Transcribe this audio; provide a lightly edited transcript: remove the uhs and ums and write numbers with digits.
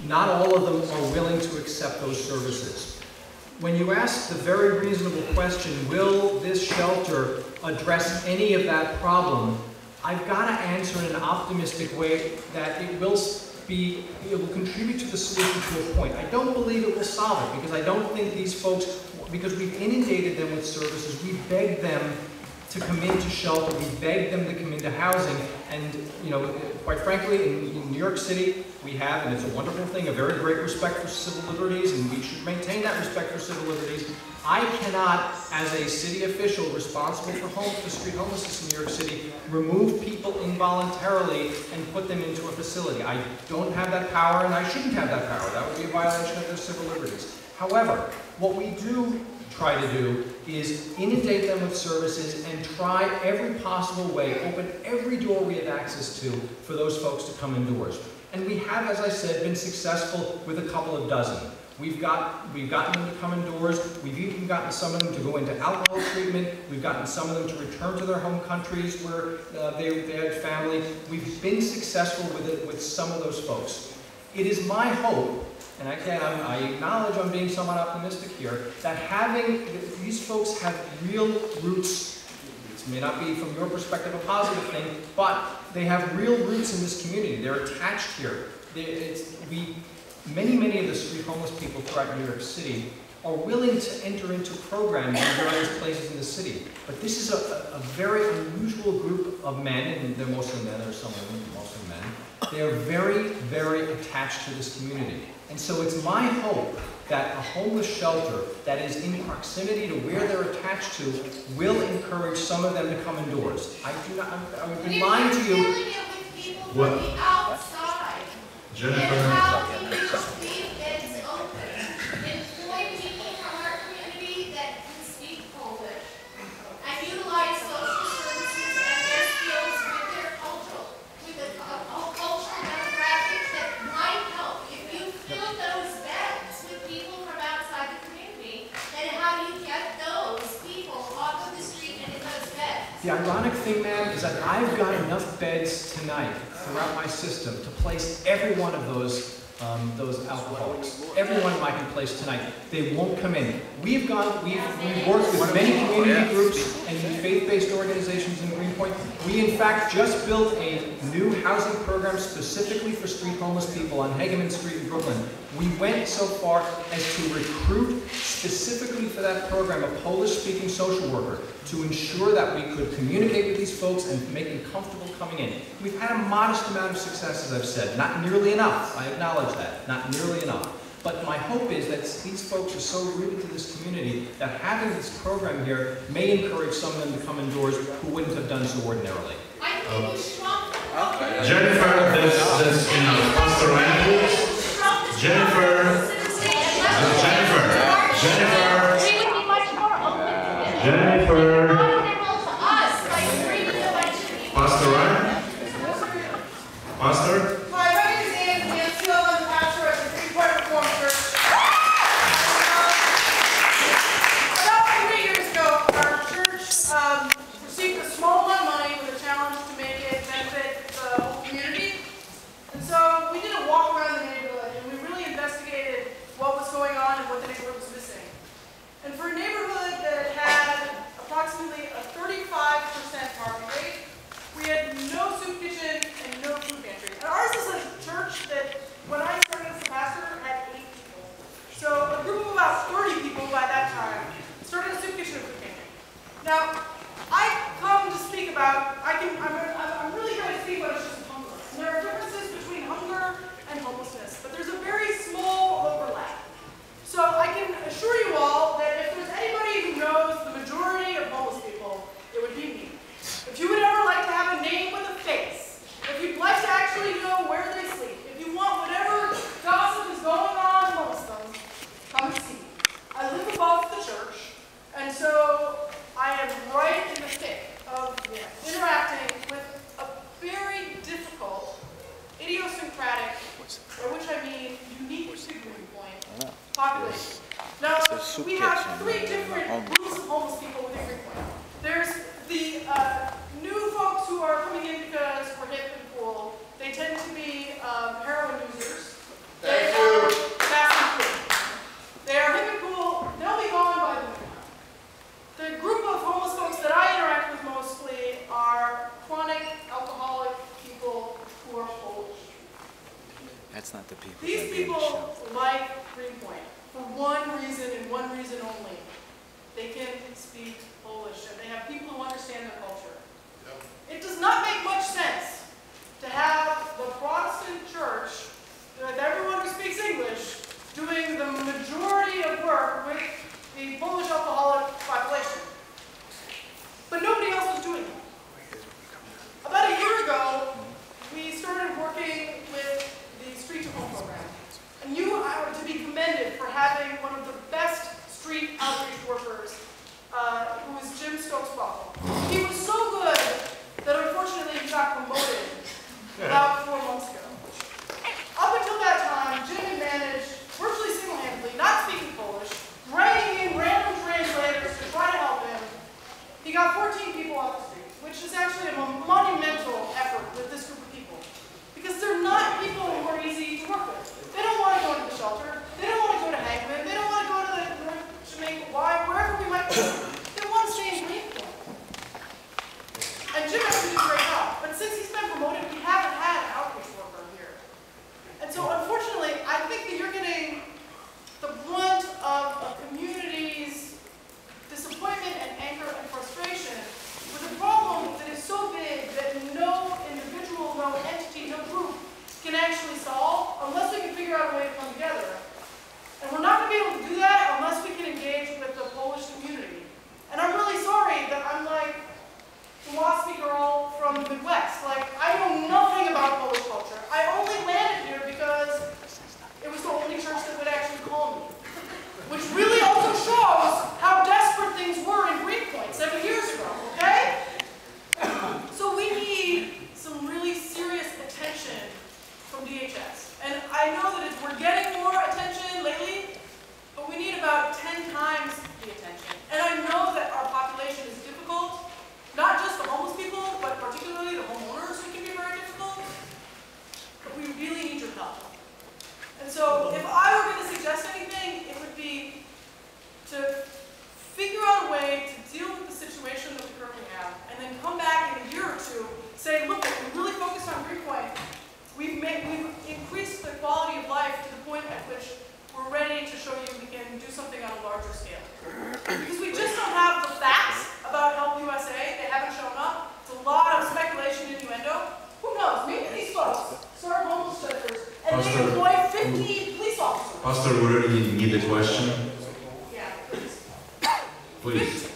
not all of them are willing to accept those services. When you ask the very reasonable question, will this shelter address any of that problem, I've got to answer in an optimistic way that it will contribute to the solution to a point. I don't believe it will solve it, because I don't think these folks, because we've inundated them with services, we begged them to come into shelter, we begged them to come into housing, and quite frankly, in New York City, we have, and it's a wonderful thing, a very great respect for civil liberties, and we should maintain that respect for civil liberties. I cannot, as a city official responsible for street homelessness in New York City, remove people involuntarily and put them into a facility. I don't have that power, and I shouldn't have that power. That would be a violation of their civil liberties. However, what we do try to do is inundate them with services and try every possible way, open every door we have access to for those folks to come indoors. And we have, as I said, been successful with a couple of dozen. We've gotten them to come indoors. We've even gotten some of them to go into alcohol treatment. We've gotten some of them to return to their home countries where they had family. We've been successful with some of those folks. It is my hope, and again, I acknowledge I'm being somewhat optimistic here, that these folks have real roots. This may not be, from your perspective, a positive thing, but they have real roots in this community. They're attached here. Many of the street homeless people throughout New York City are willing to enter into programs in various places in the city. But this is a very unusual group of men, and they're mostly men, there are some women, but mostly men. They are very, very attached to this community. And so it's my hope that a homeless shelter that is in proximity to where they're attached to will encourage some of them to come indoors. I would be lying to you. What? Outside. Jennifer. The ironic thing, ma'am, is that I've got enough beds tonight throughout my system to place every one of those alcoholics. Everyone I can place tonight. They won't come in. We've worked with many community groups and faith-based organizations in Greenpoint. We, in fact, just built a new housing program specifically for street homeless people on Hageman Street in Brooklyn. We went so far as to recruit specifically for that program a Polish-speaking social worker to ensure that we could communicate with these folks and make them comfortable coming in. We've had a modest amount of success, as I've said. Not nearly enough. I acknowledge that. Not nearly enough. But my hope is that these folks are so rooted to this community that having this program here may encourage some of them to come indoors who wouldn't have done so ordinarily. Jennifer, that's Pastor Ryan. Jennifer. Pastor Ryan? Pastor? My name is Anthony. I'm still on the pastor at the Greenpoint Reformed Church. About 3 years ago, our church received a small amount of money with a challenge to make it benefit the whole community. And so we did a walk around the neighborhood, and we really investigated what was going on and what the neighborhood was missing. And for a neighborhood that had approximately a 35% poverty rate, we had no soup kitchen and no food pantry. And ours is a church that, when I started as a pastor, had 8 people. So a group of about 30 people by that time started a soup kitchen and food pantry. Now, I come to speak about, I'm really going to speak about issues of hunger. And there are differences between hunger and homelessness, but there's a very small overlap. So I can assure you all that if there's anybody who knows the majority of homeless people, it would be me. If you would ever like to have a name with a face, if you'd like to actually know where they sleep, if you want whatever gossip is going on amongst them, come and see me. I live above the church, and so I am right in the thick of interacting with a very difficult, idiosyncratic, by which I mean unique to Greenpoint population. Now, we have 3 different groups of homeless people within Greenpoint. There's the new folks who are coming in because we're hip and cool. They tend to be heroin users. They These people like Greenpoint for one reason and one reason only. They can speak Polish and they have people who understand their culture. It does not make much sense to have the Protestant church, with everyone who speaks English, doing the majority of work with the Polish alcoholic population. But nobody else was doing it. About a year ago, we started working with the Street to Home program. And you are to be commended for having one of the best street outreach workers, who was Jim Stokes-Buckle. He was so good that unfortunately he got promoted about 4 months ago. Up until that time, Jim had managed, virtually single-handedly, not speaking Polish, bringing in random translators to try to help him. He got 14 people off the street, which is actually a monumental effort with this group of people. Because they're not people who are easy to work with. They don't want to go to the shelter. They don't want to go to Hagman. They don't want to go to the Jamaica Y, wherever we might go. They want to stay in Greenpoint. And Jim actually did a great job. But since he's been promoted, we haven't had an outreach worker here. And so unfortunately, I think that you're getting the brunt of a community's disappointment and anger and frustration with a problem that is so big that no individual, no entity, no group can actually solve unless we can figure out a way to come together. And we're not going to be able to do that unless we can engage with the Polish community. And I'm really sorry that I'm like the WASPy girl from the Midwest. Like, I know nothing about Polish culture. I only landed here because it was the only church that would actually call me. Which really also shows how desperate things were in Greenpoint 7 years ago, okay? So we need some really serious attention from DHS. And I know that we're getting more attention lately, but we need about 10 times the attention. And I know that our population is difficult, not just the homeless people, but particularly the homeowners who can be very difficult. But we really need your help. And so if I were going to suggest anything, it would be to figure out a way to deal with the situation that we currently have, and then come back in a year or two, say, look, we really focused on Greenpoint. We've increased the quality of life to the point at which we're ready to show you we can do something on a larger scale. Because we just don't have the facts about Help USA. They haven't shown up. It's a lot of speculation and innuendo. Who knows? Maybe these folks start homeless shelters and they employ 50 police officers. Pastor, we really need a question. Yeah, please. Please.